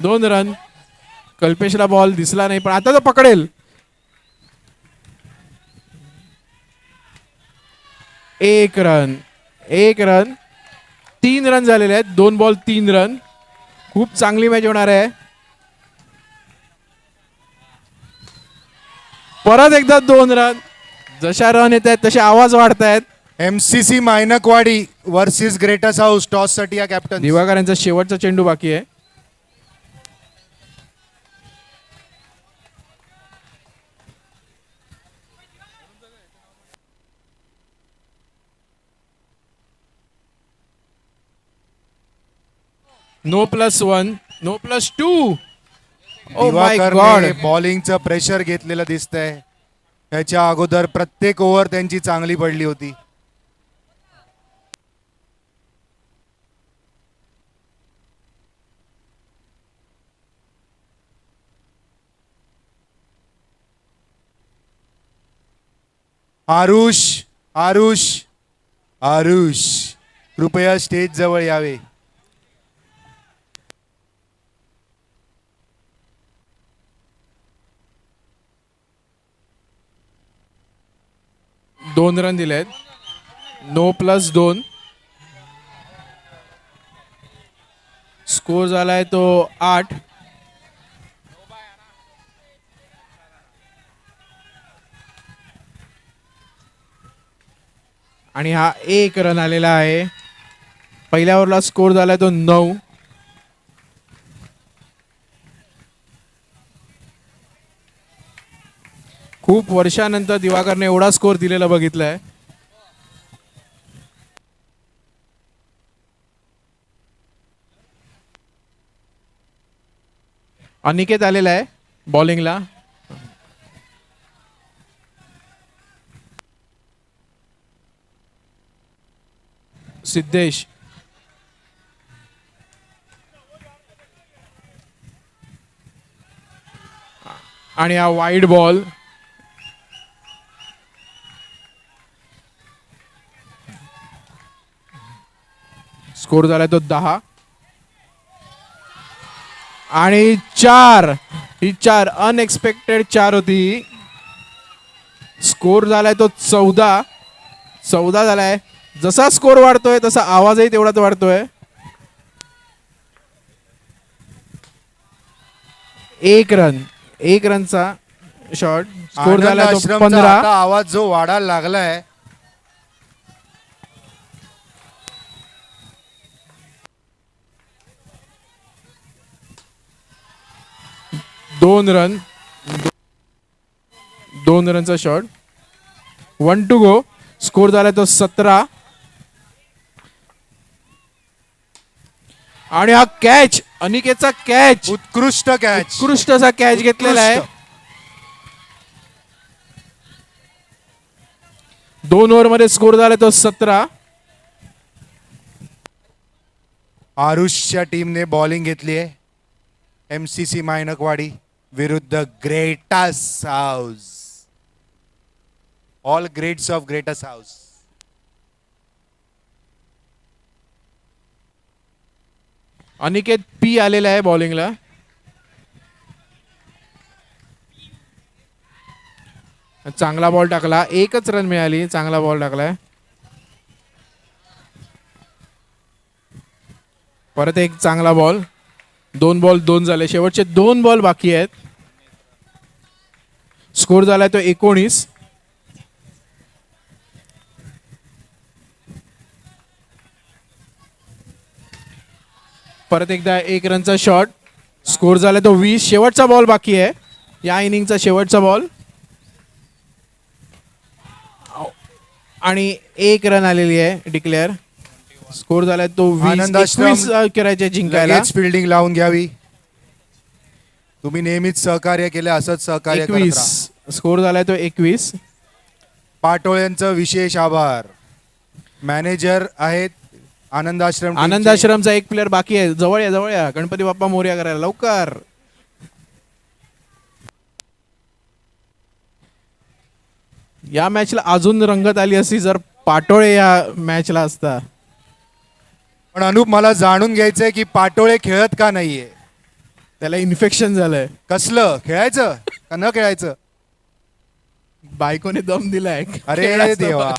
2 run. कल्पेशला ball दिसला नाही पण आता तो पकडेल. 1 रन. 1 रन. 3 रन झालेले आहेत. 2 बॉल 3 रन. खूप चांगली मॅच होणार आहे. परत एकदा 2 रन. जशा रन येत आहेत तसे आवाज वाढत आहेत. MCC Mainakwadi versus Greats house. Toss साठी या कॅप्टन. दिवाकर यांचा शेवटचा चेंडू बाकी आहे. No +1. No +2. Oh my god. बॉलिंगचं प्रेशर घेतलेलं दिसतंय. त्याच्या अगोदर प्रत्येक ओव्हर त्यांची चांगली पडली होती. आरुष आरुष आरुष कृपया स्टेज जवळ यावे. दोन रन दिलेत. नो +2. स्कोर झालाय तो 8. आणि हा 1 रन आलेला आहे. पहिल्या ओव्हरला स्कोर झालाय तो 9. खूप वर्षानंतर दिवाकरने एवढा स्कोर दिलेला बघितलाय. अनिकेत आलेला आहे बॉलिंगला. सिद्धेश. आणि हा वाईड बॉल. स्कोर झालाय तो 10. आणि 4. ही 4 अनएक्सपेक्टेड 4 होती. स्कोर झालाय तो 14 झालाय. जसा स्कोर वाढतोय तसा आवाजही तेवढाच वाढतोय. 1 रन. 1 रनचा शॉट. स्कोर झालाय तो 15. आता आवाज जो वाढायला लागलाय. दोन रनचा शॉट. 1 to go. स्कोर झालाय तो 17. आणि हा कॅच. अनिकेतचा कॅच. उत्कृष्ट कॅच. उत्कृष्ट असा कॅच घेतलेला आहे. 2 ओव्हर मध्ये स्कोर झालाय तो 17. आरुषच्या टीमने बॉलिंग घेतली आहे. MCC मायनकवाडी विरुद्ध Greats house. All greats of Greats house. Aniket P आलेला आहे बॉलिंगला. चांगला बॉल टाकला. 1च रन मिळाली. चांगला बॉल टाकलाय. परत एक चांगला बॉल. 2 बॉल 2 झाले. शेवटचे 2 बॉल बाकी आहेत. स्कोर झालाय तो 19. परत एकदा 1 रनचा शॉट. स्कोर झालाय तो 20. शेवटचा बॉल बाकी आहे. या इनिंगचा शेवटचा बॉल. आणि 1 रन आलेली आहे डिक्लेअर. स्कोर झालाय तो 21 करायचे जिंकायला. फिल्डिंग लावून घ्यावी. तुम्ही नेहमीच सहकार्य केले, असंच सहकार्य करत 21. राहा. स्कोर झालाय तो 21. पाटोळ्यांचं विशेष आभार. मॅनेजर आहेत आनंदाश्रम. आनंदाश्रमचा एक प्लेअर बाकी आहे. जवळ या गणपती बाप्पा मोरया करायला लवकर. या मॅचला अजून रंगत आली असती जर पाटोळे या मॅचला असता. पण अनुप, मला जाणून घ्यायचंय की पाटोळे खेळत का नाहीये. त्याला इन्फेक्शन झालंय. कसलं खेळायचं का न खेळायचं? बायकोने दम दिलाय. अरे खेळायचं. देवा.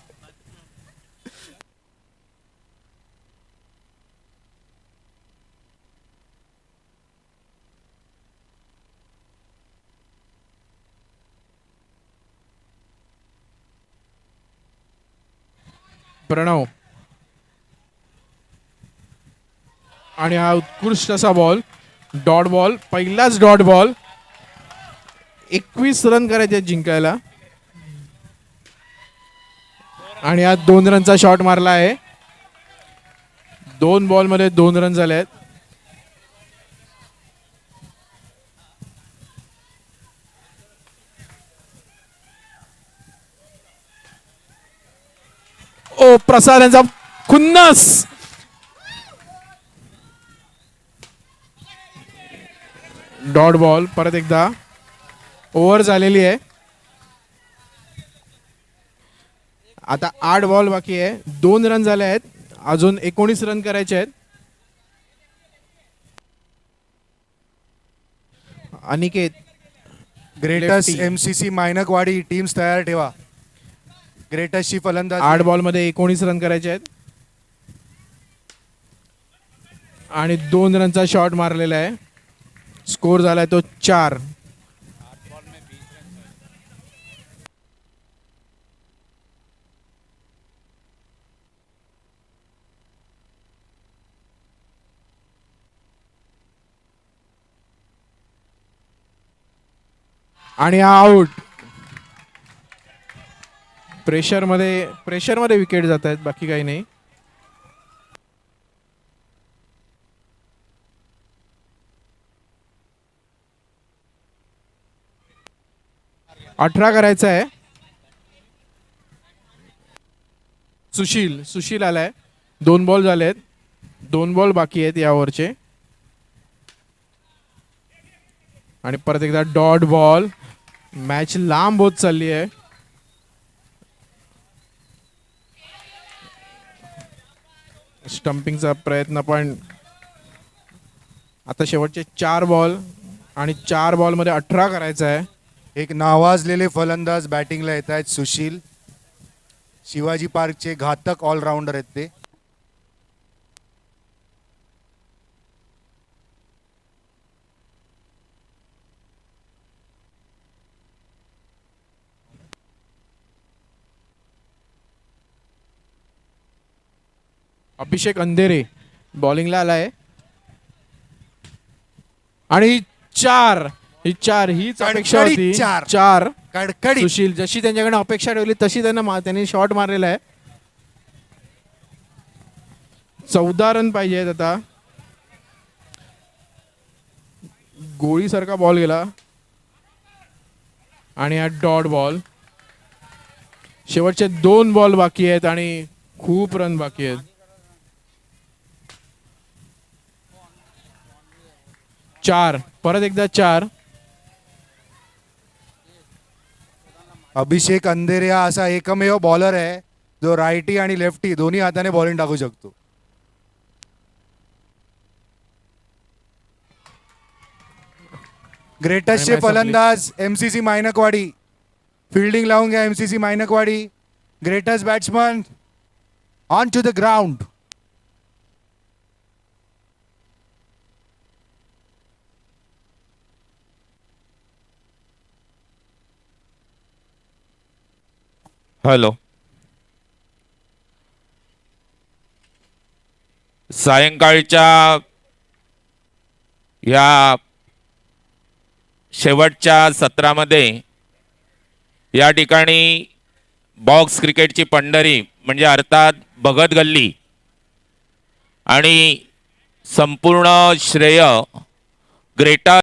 प्रणव आणि हा उत्कृष्ट असा बॉल, डॉट बॉल, पहिलाच डॉट बॉल. 21 रन करायचे आहेत जिंकायला आणि हा 2 रनचा शॉट मारला आहे. 2 बॉल मध्ये 2 रन झाले आहेत. ओ प्रसाद यांचा खुन्नस. Dot ball. परत एकदा ओव्हर झालेली आहे. आता 8 बॉल बाकी आहे. 2 रन झाले आहेत. अजून 19 रन करायचे आहेत. अनिकेत ग्रेटस Lefty. MCC मायनकवाडी टीम्स तयार ठेवा. ग्रेटसची फलंदाज 8 बॉल मध्ये 19 रन करायचे आहेत आणि 2 रनचा शॉट मारलेला आहे. स्कोर झालाय तो 4. आणि आउट. प्रेशरमध्ये विकेट जात आहेत, बाकी काही नाही. अठरा करायचा आहे. सुशील आलाय. 2 बॉल झालेत. 2 बॉल बाकी आहेत या ओव्हरचे. आणि परत एकदा डॉट बॉल. मॅच लांब होत चालली आहे. स्टंपिंगचा प्रयत्न, पण आता शेवटचे 4 बॉल आणि 4 बॉल मध्ये 18 करायचा आहे. एक नावाजलेले फलंदाज बॅटिंगला येत आहेत. सुशील शिवाजी पार्कचे घातक ऑलराऊंडर आहेत ते. अभिषेक अंधेरे बॉलिंगला आलाय आणि ही 4 हीच अपेक्षा कडकडीत होती. चार. 4 कडकडीत. सुशील जशी त्यांच्याकडे अपेक्षा ठेवली तशी त्यांनी शॉट मारलेला आहे. 14 रन पाहिजे आहेत आता. गोळीसारखा बॉल गेला आणि हा डॉट बॉल. शेवटचे 2 बॉल बाकी आहेत आणि खूप रन बाकी आहेत. 4 परत एकदा 4. अभिषेक अंधेरे हा असा एकमेव बॉलर आहे जो रायटी आणि लेफ्टी दोन्ही हाताने बॉलिंग टाकू शकतो. ग्रेटसचे आणि match फलंदाज MCC मायनकवाडी. फिल्डिंग लावून घ्या MCC Mainakwadi. Greats batsman on to the ground. Hello. सायंकाळच्या या शेवटच्या सत्रामध्ये या ठिकाणी बॉक्स क्रिकेटची पंढरी म्हणजे अर्थात भगत गल्ली आणि संपूर्ण श्रेय ग्रेटा